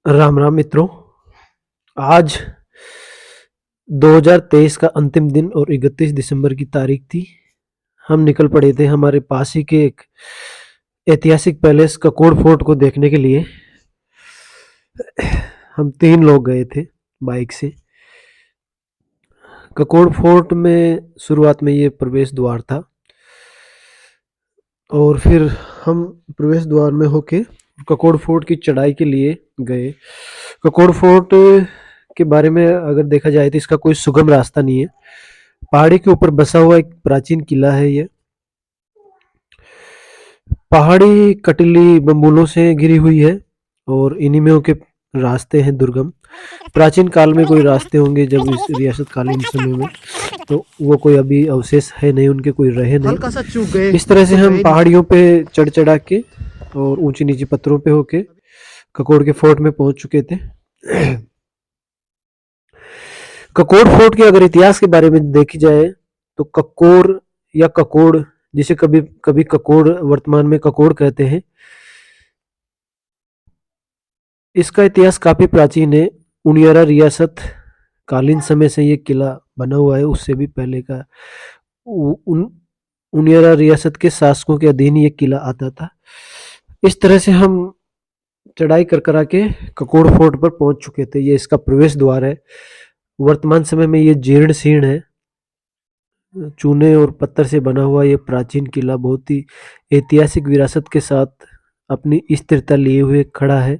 राम राम मित्रों। आज 2023 का अंतिम दिन और 31 दिसंबर की तारीख थी। हम निकल पड़े थे हमारे पास ही के एक ऐतिहासिक पैलेस ककोड़ फोर्ट को देखने के लिए। हम 3 लोग गए थे बाइक से। ककोड़ फोर्ट में शुरुआत में ये प्रवेश द्वार था और फिर हम प्रवेश द्वार में होके ककोड़ फोर्ट की चढ़ाई के लिए गए। ककोड़ फोर्ट के बारे में अगर देखा जाए तो इसका कोई सुगम रास्ता नहीं है। पहाड़ी के ऊपर बसा हुआ एक प्राचीन किला है। ये पहाड़ी कटीली बंबूलों से घिरी हुई है और इन्हीं में के रास्ते हैं दुर्गम। प्राचीन काल में कोई रास्ते होंगे जब इस रियासत कालीन समय में, तो वो कोई अभी अवशेष है नहीं, उनके कोई रहे नहीं। हल्का सा चूक गए। इस तरह से हम पहाड़ियों पे चढ़ चढ़ा के और ऊंची नीची पत्थरों पे होके ककोड़ के फोर्ट में पहुंच चुके थे। ककोड़ फोर्ट के अगर इतिहास के बारे में देखी जाए तो ककोर या ककोड़, जिसे कभी कभी ककोड़ वर्तमान में ककोड़ कहते हैं, इसका इतिहास काफी प्राचीन है। उनियारा रियासत कालीन समय से ये किला बना हुआ है, उससे भी पहले का उनियारा रियासत के शासकों के अधीन ये किला आता था। इस तरह से हम चढ़ाई कर करा के ककोड़ फोर्ट पर पहुंच चुके थे। ये इसका प्रवेश द्वार है। वर्तमान समय में ये जीर्ण शीर्ण है। चूने और पत्थर से बना हुआ ये प्राचीन किला बहुत ही ऐतिहासिक विरासत के साथ अपनी स्थिरता लिए हुए खड़ा है।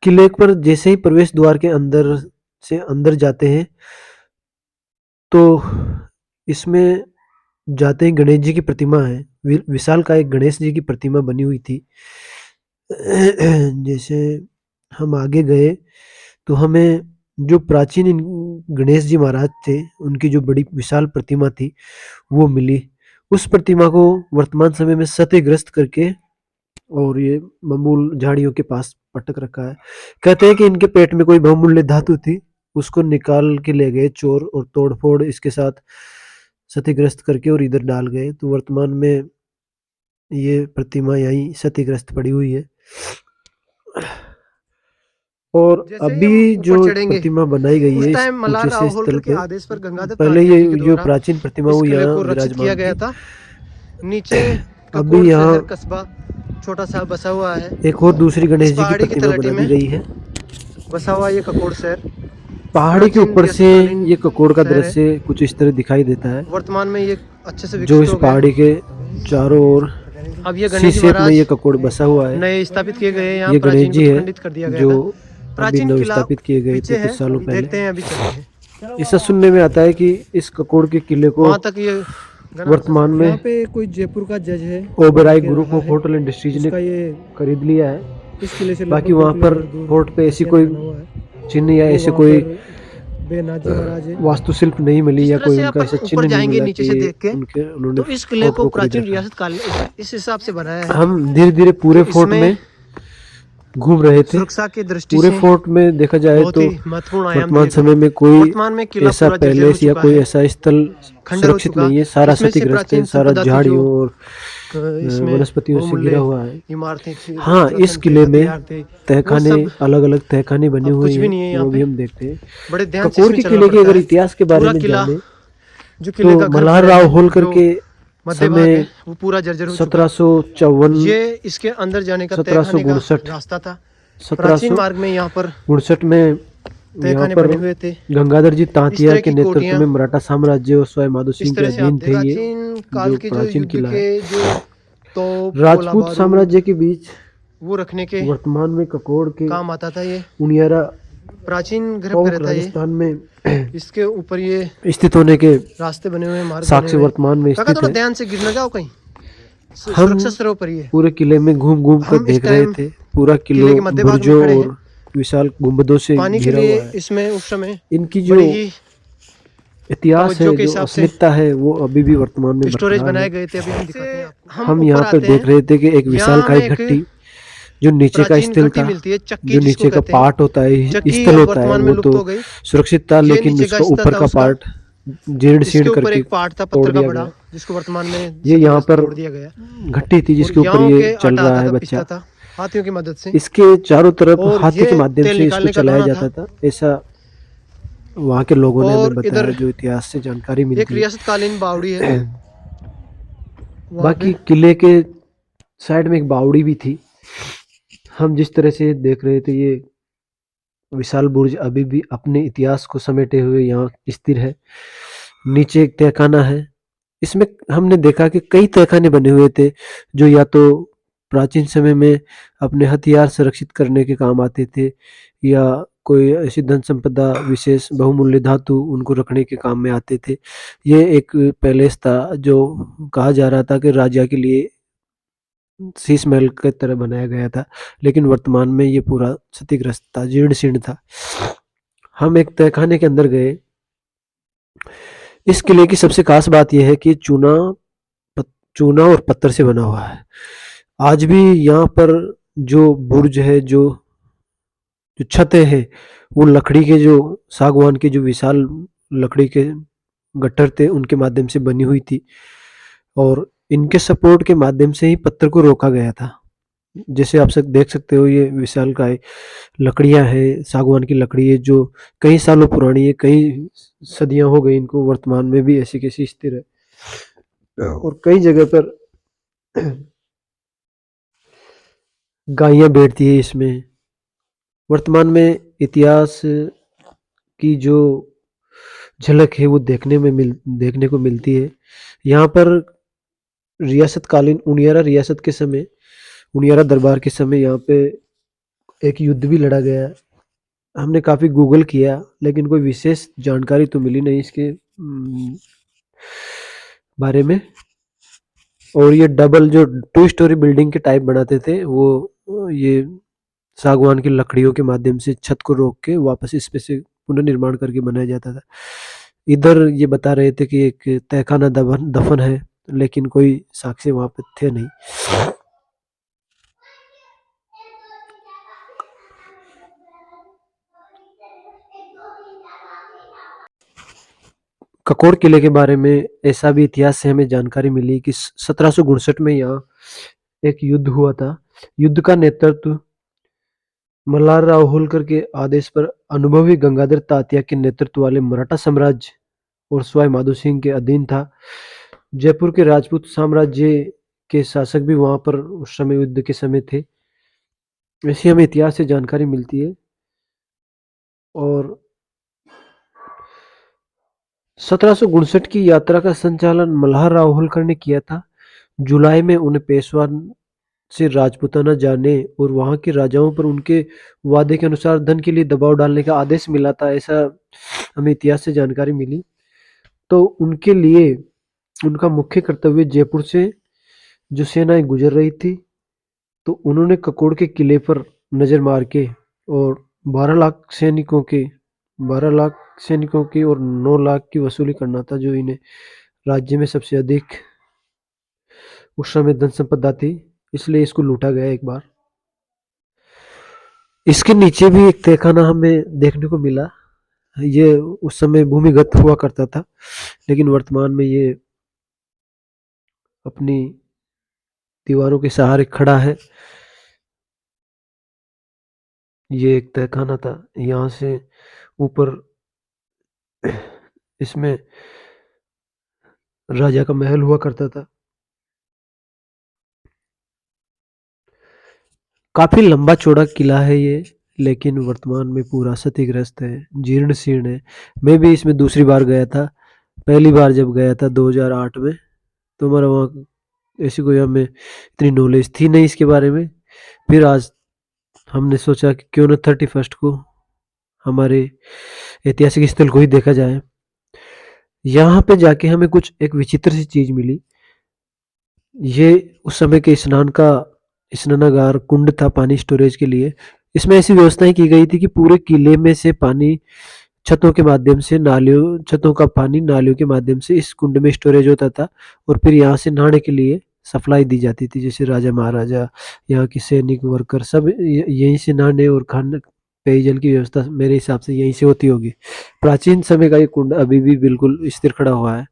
किले पर जैसे ही प्रवेश द्वार के अंदर से अंदर जाते हैं तो इसमें जाते ही गणेश जी की प्रतिमा है। विशाल का एक गणेश जी की प्रतिमा बनी हुई थी। जैसे हम आगे गए तो हमें जो प्राचीन गणेश जी महाराज थे, उनकी जो बड़ी विशाल प्रतिमा थी वो मिली। उस प्रतिमा को वर्तमान समय में क्षतिग्रस्त करके और ये बबूल झाड़ियों के पास पटक रखा है। कहते हैं कि इनके पेट में कोई बहुमूल्य धातु थी, उसको निकाल के ले गए चोर और तोड़फोड़ इसके साथ क्षतिग्रस्त करके और इधर डाल गए। तो वर्तमान में ये प्रतिमा यहीं क्षतिग्रस्त पड़ी हुई है। और अभी जो प्रतिमा बनाई गई है इस ऊंचे से स्थल पे, पहले ये जो प्राचीन प्रतिमा वो यहाँ विराजमान गया था। नीचे अभी यहाँ कस्बा छोटा सा बसा हुआ है। एक और दूसरी गणेश जी की प्रतिमा बना दी गई है। बसा हुआ ये ककोड़ शहर पहाड़ी के ऊपर से ये ककोड़ का दृश्य कुछ इस तरह दिखाई देता है। वर्तमान में ये अच्छे से जो इस पहाड़ी के चारों ओर अब ये गणेश में ये ककोड़ बसा हुआ है। नए स्थापित किए गए हैं। ये गणेश जी है जो अभी नव स्थापित किए गए थे कुछ सालों पहले। देखते हैं अभी ऐसा सुनने में आता है कि इस ककोड़ के किले को वहाँ तक ये वर्तमान में यहाँ पे कोई जयपुर का जज है, Oberoi group of hotel industries ने खरीद लिया है। इस किले से बाकी वहाँ पर फोर्ट पे ऐसी कोई चिन्ह या ऐसे कोई वास्तुशिल्प नहीं मिली या कोई उनका ऐसा चिन्ह नहीं मिला नीचे से देख के उन्होंने तो इस किले को प्राचीन रियासत काल इस हिसाब से बनाया है। हम धीरे धीरे पूरे फोर्ट में घूम रहे थे। सुरक्षा की दृष्टि पूरे से फोर्ट में देखा जाए तो वर्तमान समय में कोई ऐसा पैलेस या कोई ऐसा स्थल सुरक्षित नहीं है। सारा क्षतिग्रस्त है, सारा झाड़ियों और वनस्पतियों से घिरा हुआ है। हाँ, इस किले में तहखाने, अलग अलग तहखाने बने हुए हैं, वो भी हम देखते हैं। ककोड़ के किले के अगर इतिहास के बारे में जाने तो मल्हार राव होलकर के समय वो पूरा जर्जर 1754 ये इसके अंदर जाने का 1759 रास्ता था। प्राचीन मार्ग में यहाँ पर 1759 में यहाँ पर हुए थे। गंगाधर जी तांतिया के नेतृत्व में मराठा साम्राज्य और स्वाई माधो सिंह के अधीन थे। ये जो प्राचीन किला है राजपूत साम्राज्य के बीच वो रखने के वर्तमान में ककोड़ के काम आता था। ये उनियारा प्राचीन गर्भगृह था राजस्थान में इसके ऊपर ये स्थित होने के रास्ते बने हुए, मार्ग साक्ष्य वर्तमान में स्थित है। ध्यान से गिर न जाओ कहीं। हम पूरे किले में घूम घूम कर देख रहे थे। पूरा किला बुर्जों और विशाल गुंबदों से घिरा हुआ है। इसमें उस समय इनकी जो इतिहास है, जो अस्मिता है, वो अभी भी वर्तमान में स्टोरेज बनाए गए थे। अभी हम दिखाते हैं। हम यहाँ पर देख रहे थे कि एक विशालकाय घट्टी जो नीचे का स्थल था, जो नीचे का पार्ट होता है, स्थल होता है, वो तो सुरक्षित था, लेकिन इसका ऊपर का पार्ट जीर्ण इसके शीर्ण ऊपर करके एक पार्ट था तोड़ पत्थर का दिया बड़ा, गया। जिसको वर्तमान में ये यहाँ क्षतिग्रस्त पर तोड़ दिया गया। घट्टी थी और जिसके ऊपर गेहूं ये के चल आटा रहा आता है था, पिसता बच्चा। था हाथियों की मदद से। इसके चारों तरफ और हाथी के ये माध्यम तेल से इसको निकालने का चलाया धोना था। जाता था, ऐसा वहाँ के लोगों ने हमें और बताया, इधर जो इतिहास से जानकारी एक मिलती रियासतकालीन बावड़ी है है। वहाँ पे। बाकी किले के साइड में एक बावड़ी भी थी। हम जिस तरह से देख रहे थे, ये विशाल बुर्ज अभी भी अपने इतिहास को समेटे हुए यहाँ स्थिर है। नीचे एक तहखाना है। इसमें हमने देखा कि कई तहखाने बने हुए थे, जो या तो प्राचीन समय में अपने हथियार संरक्षित करने के काम आते थे, या कोई ऐसी धन संपदा विशेष बहुमूल्य धातु उनको रखने के काम में आते थे। ये एक पैलेस था जो कहा जा रहा था कि राजा के लिए शीश महल की तरह बनाया गया था, लेकिन वर्तमान में ये पूरा क्षतिग्रस्त था, जीर्ण शीर्ण था। हम एक तहखाने के अंदर गए। इस किले की सबसे खास बात यह है कि चूना और पत्थर से बना हुआ है। आज भी यहाँ पर जो बुर्ज है, जो छतें हैं, वो लकड़ी के, जो सागवान के जो विशाल लकड़ी के गट्ठर थे उनके माध्यम से बनी हुई थी, और इनके सपोर्ट के माध्यम से ही पत्थर को रोका गया था। जैसे आप सब देख सकते हो, ये विशालकाय लकड़ियां हैं, सागवान की लकड़ी है, जो कई सालों पुरानी है, कई सदियां हो गई इनको, वर्तमान में भी ऐसी कैसी स्थिर है। और कई जगह पर गायें बैठती है इसमें। वर्तमान में इतिहास की जो झलक है वो देखने को मिलती है। यहाँ पर रियासतकालीन उनियारा रियासत के समय, उनियारा दरबार के समय यहाँ पे एक युद्ध भी लड़ा गया। हमने काफ़ी गूगल किया, लेकिन कोई विशेष जानकारी तो मिली नहीं इसके बारे में। और ये डबल जो 2 स्टोरी बिल्डिंग के टाइप बनाते थे, वो ये सागवान की लकड़ियों के माध्यम से छत को रोक के वापस इस पे से पुनर्निर्माण करके बनाया जाता था। इधर ये बता रहे थे कि एक तहखाना दफन है, लेकिन कोई साक्ष्य वहां पे थे नहीं। ककोर किले के बारे में ऐसा भी इतिहास से हमें जानकारी मिली कि 1759 में यहाँ एक युद्ध हुआ था। युद्ध का नेतृत्व मल्हार राव होलकर के आदेश पर अनुभवी गंगाधर तात्या के नेतृत्व वाले मराठा साम्राज्य और सवाई माधो सिंह के अधीन था। जयपुर के राजपूत साम्राज्य के शासक भी वहां पर उस समय युद्ध के समय थे, ऐसी हमें इतिहास से जानकारी मिलती है। और 1759 की यात्रा का संचालन मल्हार राव होलकर ने किया था। जुलाई में उन्हें पेशवा से राजपूताना जाने और वहां के राजाओं पर उनके वादे के अनुसार धन के लिए दबाव डालने का आदेश मिला था, ऐसा हमें इतिहास से जानकारी मिली। तो उनके लिए उनका मुख्य कर्तव्य जयपुर से जो सेनाएं गुजर रही थी, तो उन्होंने ककोड़ के किले पर नजर मार के और 12 लाख सैनिकों की और 9 लाख की वसूली करना था, जो इन्हें राज्य में सबसे अधिक उस समय धन संपदा थी, इसलिए इसको लूटा गया एक बार। इसके नीचे भी एक तहखाना हमें देखने को मिला। ये उस समय भूमिगत हुआ करता था, लेकिन वर्तमान में ये अपनी दीवारों के सहारे खड़ा है। ये एक तहखाना था, यहाँ से ऊपर इसमें राजा का महल हुआ करता था। काफी लंबा चौड़ा किला है ये, लेकिन वर्तमान में पूरा क्षतिग्रस्त है, जीर्ण शीर्ण है। मैं भी इसमें दूसरी बार गया था। पहली बार जब गया था 2008 में, तो हमारा वहाँ ऐसी कोई हमें इतनी नॉलेज थी नहीं इसके बारे में। फिर आज हमने सोचा कि क्यों ना 31 को हमारे ऐतिहासिक स्थल को ही देखा जाए। यहाँ पे जाके हमें कुछ एक विचित्र सी चीज मिली। ये उस समय के स्नानागार कुंड था पानी स्टोरेज के लिए। इसमें ऐसी व्यवस्थाएं की गई थी कि पूरे किले में से पानी छतों के माध्यम से नालियों छतों का पानी नालियों के माध्यम से इस कुंड में स्टोरेज होता था, और फिर यहाँ से नहाने के लिए सप्लाई दी जाती थी। जैसे राजा महाराजा, यहाँ के सैनिक वर्कर सब यहीं से नहाने और खाने पेयजल की व्यवस्था मेरे हिसाब से यहीं से होती होगी। प्राचीन समय का ये कुंड अभी भी बिल्कुल स्थिर खड़ा हुआ है।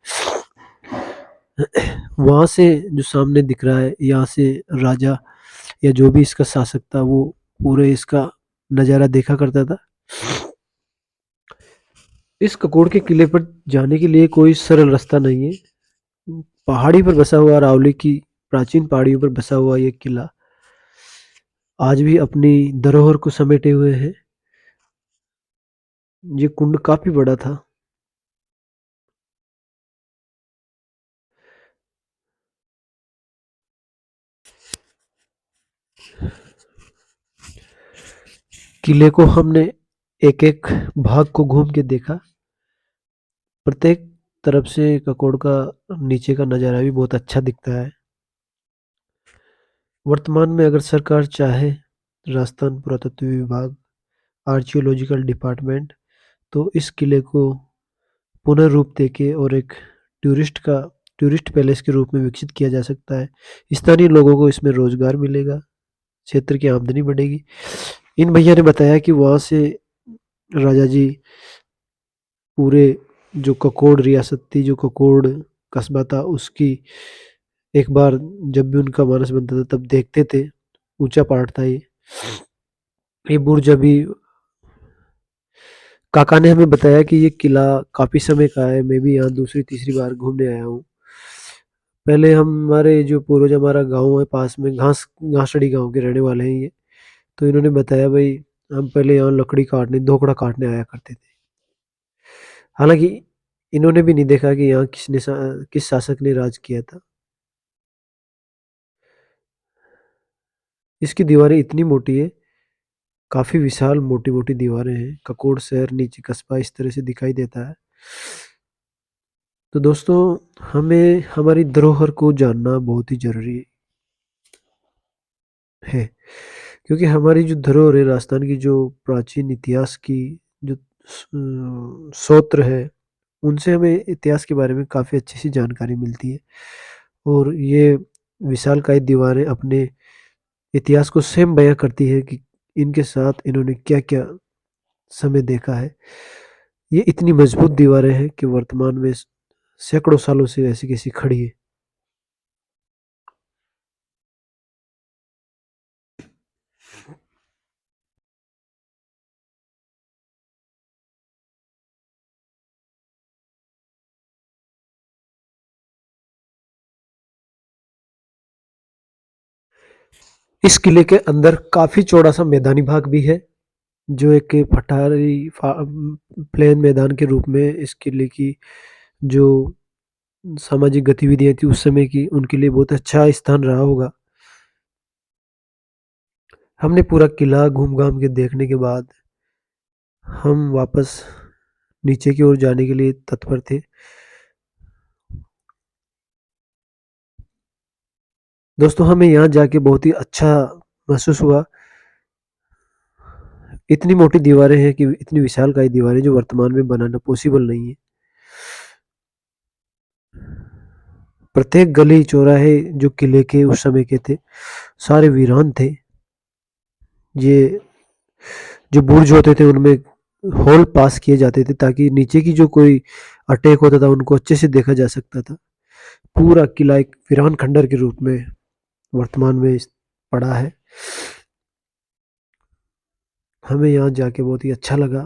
वहाँ से जो सामने दिख रहा है, यहाँ से राजा या जो भी इसका शासक था वो पूरे इसका नज़ारा देखा करता था। इस ककोड़ के किले पर जाने के लिए कोई सरल रास्ता नहीं है। पहाड़ी पर बसा हुआ, अरावली की प्राचीन पहाड़ियों पर बसा हुआ ये किला आज भी अपनी धरोहर को समेटे हुए है। ये कुंड काफी बड़ा था। किले को हमने एक एक भाग को घूम के देखा। प्रत्येक तरफ से ककोड़ का नीचे का नज़ारा भी बहुत अच्छा दिखता है। वर्तमान में अगर सरकार चाहे, राजस्थान पुरातत्व विभाग, आर्कियोलॉजिकल डिपार्टमेंट, तो इस किले को पुनः देके और एक टूरिस्ट पैलेस के रूप में विकसित किया जा सकता है। स्थानीय लोगों को इसमें रोजगार मिलेगा, क्षेत्र की आमदनी बढ़ेगी। इन भैया ने बताया कि वहाँ से राजा जी पूरे जो ककोड़ रियासत थी, जो ककोड़ कस्बा था, उसकी एक बार जब भी उनका मानस बनता था तब देखते थे। ऊंचा पहाड़ था ये बुर्ज अभी काका ने हमें बताया कि ये किला काफी समय का है। मैं भी यहाँ दूसरी तीसरी बार घूमने आया हूँ। पहले हमारे जो पूर्वज, हमारा गांव है पास में, घासड़ी गांव के रहने वाले हैं ये। तो इन्होंने बताया भाई हम पहले यहाँ लकड़ी काटने, धोकड़ा काटने आया करते थे। हालांकि इन्होंने भी नहीं देखा कि यहाँ किस शासक ने राज किया था। इसकी दीवारें इतनी मोटी है, काफी विशाल मोटी मोटी दीवारें हैं। ककोड़ शहर, नीचे कस्बा इस तरह से दिखाई देता है। तो दोस्तों, हमें हमारी धरोहर को जानना बहुत ही जरूरी है, क्योंकि हमारी जो धरोहर है, राजस्थान की जो प्राचीन इतिहास की जो स्रोत है, उनसे हमें इतिहास के बारे में काफ़ी अच्छी सी जानकारी मिलती है। और ये विशालकाय दीवारें अपने इतिहास को स्वयं बयां करती है कि इनके साथ इन्होंने क्या क्या समय देखा है। ये इतनी मजबूत दीवारें हैं कि वर्तमान में सैकड़ों सालों से ऐसी कैसी खड़ी है। इस किले के अंदर काफी चौड़ा सा मैदानी भाग भी है, जो एक प्लेन मैदान के रूप में इस किले की जो सामाजिक गतिविधियां थी उस समय की, उनके लिए बहुत अच्छा स्थान रहा होगा। हमने पूरा किला घूम घाम के देखने के बाद हम वापस नीचे की ओर जाने के लिए तत्पर थे। दोस्तों, हमें यहाँ जाके बहुत ही अच्छा महसूस हुआ। इतनी मोटी दीवारें हैं कि इतनी विशालकाय दीवारें जो वर्तमान में बनाना पॉसिबल नहीं है। प्रत्येक गली चौराहे जो किले के उस समय के थे, सारे वीरान थे। ये जो बुर्ज होते थे उनमें होल पास किए जाते थे ताकि नीचे की जो कोई अटैक होता था उनको अच्छे से देखा जा सकता था। पूरा किला एक वीरान खंडर के रूप में वर्तमान में पड़ा है। हमें यहाँ जाके बहुत ही अच्छा लगा।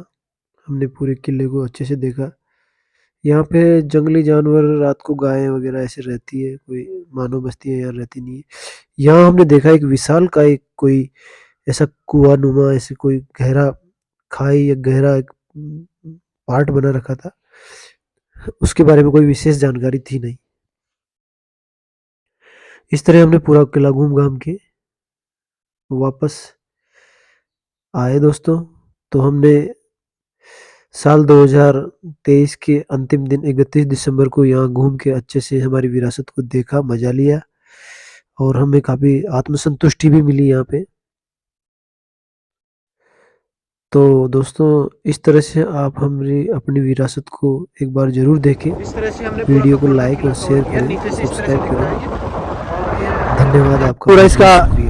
हमने पूरे किले को अच्छे से देखा। यहाँ पे जंगली जानवर, रात को गायें वगैरह ऐसे रहती है, कोई मानव बस्तियां यहाँ रहती नहीं है। यहाँ हमने देखा एक विशाल का एक कोई ऐसा कुआं नुमा, ऐसे कोई गहरा खाई या गहरा एक पार्ट बना रखा था। उसके बारे में कोई विशेष जानकारी थी नहीं। इस तरह हमने पूरा किला घूम घाम के वापस आए दोस्तों। तो हमने साल 2023 के अंतिम दिन 31 दिसंबर को यहाँ घूम के अच्छे से हमारी विरासत को देखा, मजा लिया और हमें काफ़ी आत्मसंतुष्टि भी मिली यहाँ पे। तो दोस्तों, इस तरह से आप हमारी अपनी विरासत को एक बार ज़रूर देखें। इस तरह से हमने पूरा वीडियो को ककोड़ का लाइक किला और कवर शेयर किया। करें, नीचे से इस तरह से सब्सक्राइब दिख रहा करें। है ये। और धन्यवाद आपका, पूरा बहुत बहुत इसका शुक्रिया।